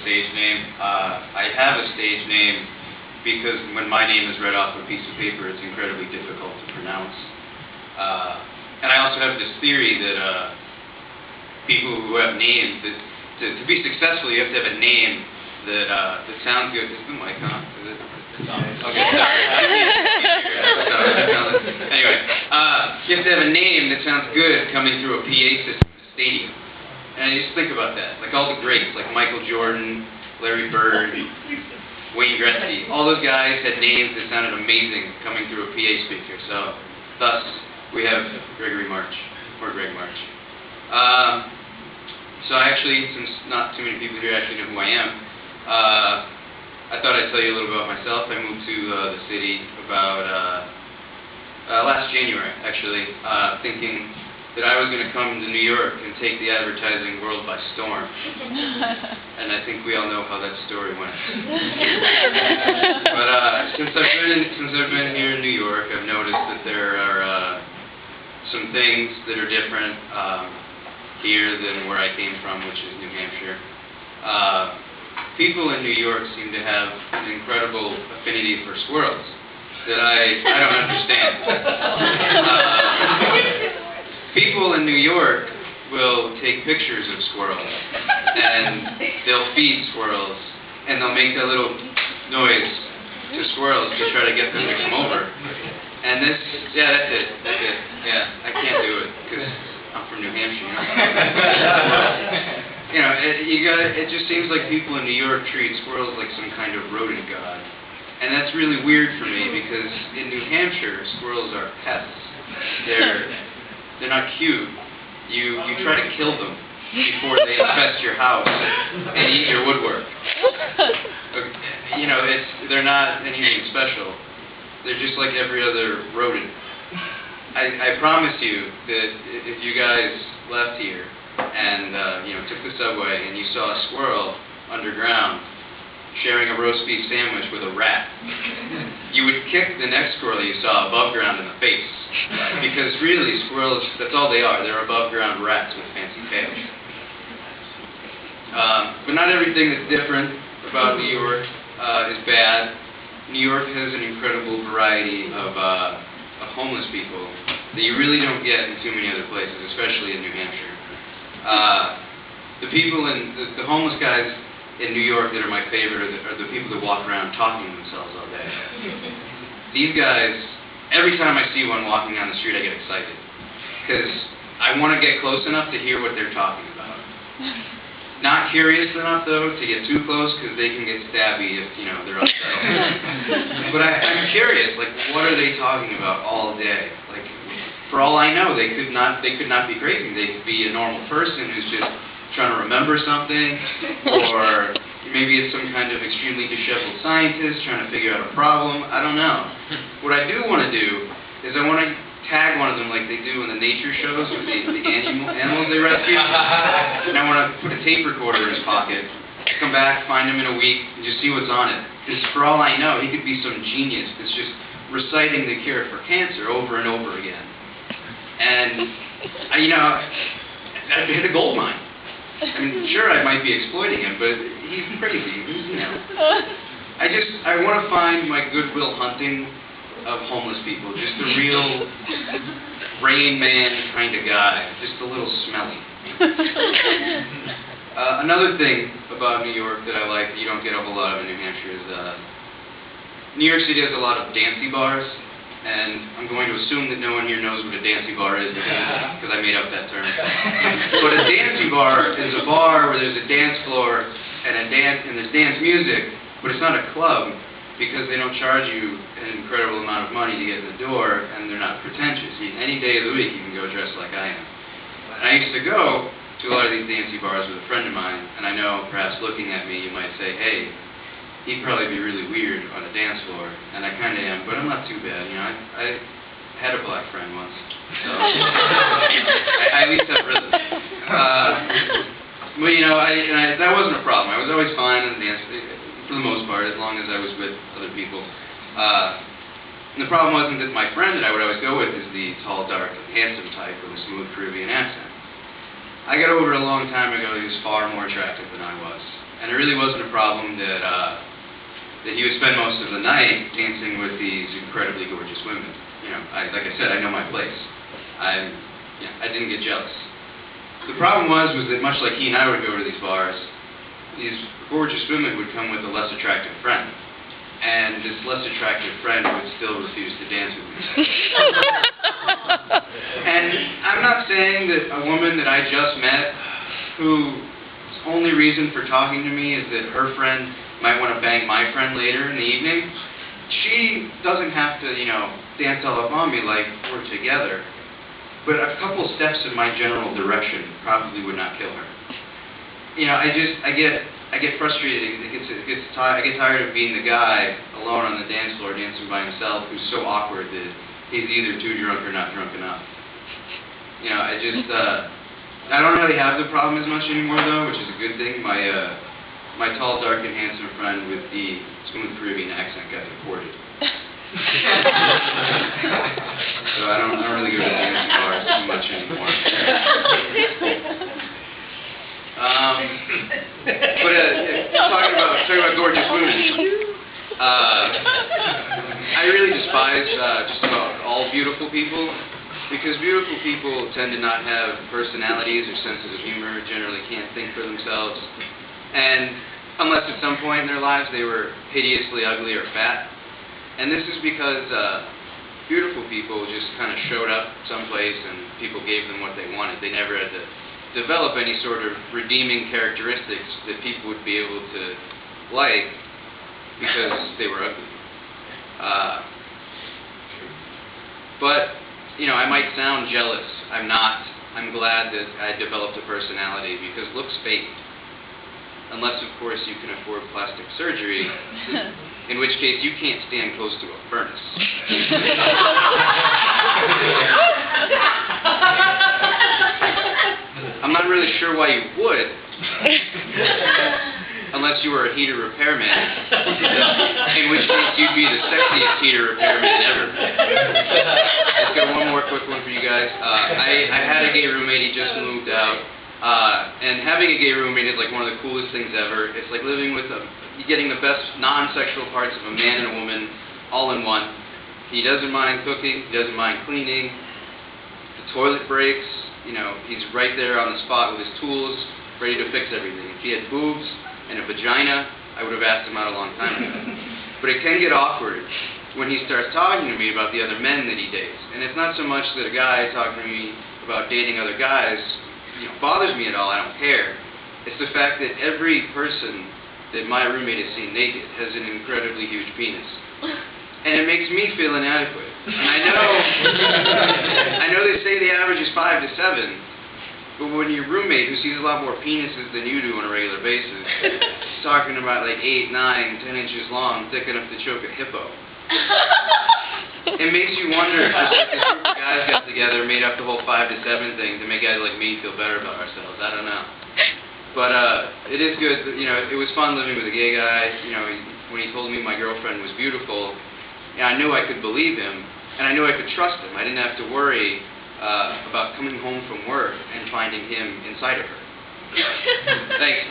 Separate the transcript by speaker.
Speaker 1: stage name. I have a stage name because when my name is read off a piece of paper, it's incredibly difficult to pronounce. And I also have this theory that people who have names, that to be successful, you have to have a name that sounds good. Is the mic on? Is it? Okay, sorry. Anyway, you have to have a name that sounds good coming through a PA system in a stadium. And I just think about that. Like all the greats, like Michael Jordan, Larry Bird, Wayne Gretzky. All those guys had names that sounded amazing coming through a PA speaker. So, thus, we have Gregory March, or Greg March. So I actually, since not too many people here actually know who I am, I thought I'd tell you a little bit about myself. I moved to the city about last January, actually, thinking that I was going to come to New York and take the advertising world by storm. And I think we all know how that story went. But since I've been here in New York, I've noticed that there are some things that are different here than where I came from, which is New Hampshire. People in New York seem to have an incredible affinity for squirrels that I don't understand. People in New York will take pictures of squirrels, and they'll feed squirrels, and they'll make that little noise to squirrels to try to get them to come over. And this, yeah, that's it. Yeah, I can't do it because I'm from New Hampshire. You know, it just seems like people in New York treat squirrels like some kind of rodent god. And that's really weird for me because in New Hampshire, squirrels are pests. They're not cute. You try to kill them before they infest your house and eat your woodwork. You know, they're not anything special. They're just like every other rodent. I promise you that if you guys left here and you know, took the subway and you saw a squirrel underground sharing a roast beef sandwich with a rat, you would kick the next squirrel you saw above ground in the face. Because really, squirrels, that's all they are. They're above ground rats with fancy tails. But not everything that's different about New York is bad. New York has an incredible variety of homeless people that you really don't get in too many other places, especially in New Hampshire. The homeless guys in New York that are my favorite are the people that walk around talking to themselves all day. These guys, every time I see one walking down the street, I get excited. Because I want to get close enough to hear what they're talking about. Not curious enough, though, to get too close, because they can get stabby if, you know, they're upset. But I'm curious, like, what are they talking about all day? Like, for all I know, they could not be crazy. They could be a normal person who's just trying to remember something, or maybe it's some kind of extremely disheveled scientist trying to figure out a problem. I don't know. What I do want to do is I want to tag one of them like they do in the nature shows with the animals they rescue. And I want to put a tape recorder in his pocket, come back, find him in a week, and just see what's on it. Because for all I know, he could be some genius that's just reciting the cure for cancer over and over again. And, you know, I'd hit a gold mine. I mean, sure, I might be exploiting him, but he's crazy, you know. I want to find my Goodwill Hunting of homeless people, just the real Rain Man kind of guy, just a little smelly. Another thing about New York that I like that you don't get a whole lot of in New Hampshire is New York City has a lot of dancey bars. And I'm going to assume that no one here knows what a dancey bar is because I made up that term. But a dancey bar is a bar where there's a dance floor and there's dance music, but it's not a club because they don't charge you an incredible amount of money to get in the door, and they're not pretentious. Any day of the week you can go dressed like I am. And I used to go to a lot of these dancey bars with a friend of mine, and I know perhaps looking at me you might say, hey, he'd probably be really weird on a dance floor, and I kind of am, but I'm not too bad. You know, I had a black friend once, so I at least have rhythm. But you know, that wasn't a problem. I was always fine on the dance, for the most part, as long as I was with other people. And the problem wasn't that my friend that I would always go with is the tall, dark, handsome type with a smooth Caribbean accent. I got over it a long time ago. He was far more attractive than I was. And it really wasn't a problem that that he would spend most of the night dancing with these incredibly gorgeous women. You know, like I said, I know my place. I didn't get jealous. The problem was that much like he and I would go to these bars, these gorgeous women would come with a less attractive friend. And this less attractive friend would still refuse to dance with me. And I'm not saying that a woman that I just met, whose only reason for talking to me is that her friend might want to bang my friend later in the evening, she doesn't have to, you know, dance all up on me like we're together. But a couple steps in my general direction probably would not kill her. You know, I get frustrated. I get tired of being the guy alone on the dance floor dancing by himself who's so awkward that he's either too drunk or not drunk enough. You know, I don't really have the problem as much anymore though, which is a good thing. My tall, dark, and handsome friend with the smooth Caribbean accent got deported. So I don't really go to dancing bars too much anymore. Talking about gorgeous women, I really despise just about all beautiful people, because beautiful people tend to not have personalities or senses of humor, generally can't think for themselves, and unless at some point in their lives they were hideously ugly or fat. And this is because beautiful people just kind of showed up someplace and people gave them what they wanted. They never had to develop any sort of redeeming characteristics that people would be able to like because they were ugly. But, you know, I might sound jealous. I'm not. I'm glad that I developed a personality because looks fade. Unless, of course, you can afford plastic surgery, in which case you can't stand close to a furnace. I'm not really sure why you would, unless you were a heater repairman, in which case you'd be the sexiest heater repairman ever. Let's go one more quick one for you guys. I had a gay roommate. He just moved out. And having a gay roommate is like one of the coolest things ever. It's like living with getting the best non-sexual parts of a man and a woman all in one. He doesn't mind cooking, he doesn't mind cleaning. The toilet breaks, you know, he's right there on the spot with his tools, ready to fix everything. If he had boobs and a vagina, I would have asked him out a long time ago. But it can get awkward when he starts talking to me about the other men that he dates. And it's not so much that a guy talking to me about dating other guys, you know, bothers me at all. I don't care. It's the fact that every person that my roommate has seen naked has an incredibly huge penis, and it makes me feel inadequate. And I know they say the average is 5 to 7, but when your roommate, who sees a lot more penises than you do on a regular basis, is talking about like 8, 9, 10 inches long, thick enough to choke a hippo. It makes you wonder if just like this group of guys got together, made up the whole 5 to 7 thing to make guys like me feel better about ourselves. I don't know. But it is good. You know, it was fun living with a gay guy. You know, when he told me my girlfriend was beautiful, you know, I knew I could believe him, and I knew I could trust him. I didn't have to worry about coming home from work and finding him inside of her. Thanks.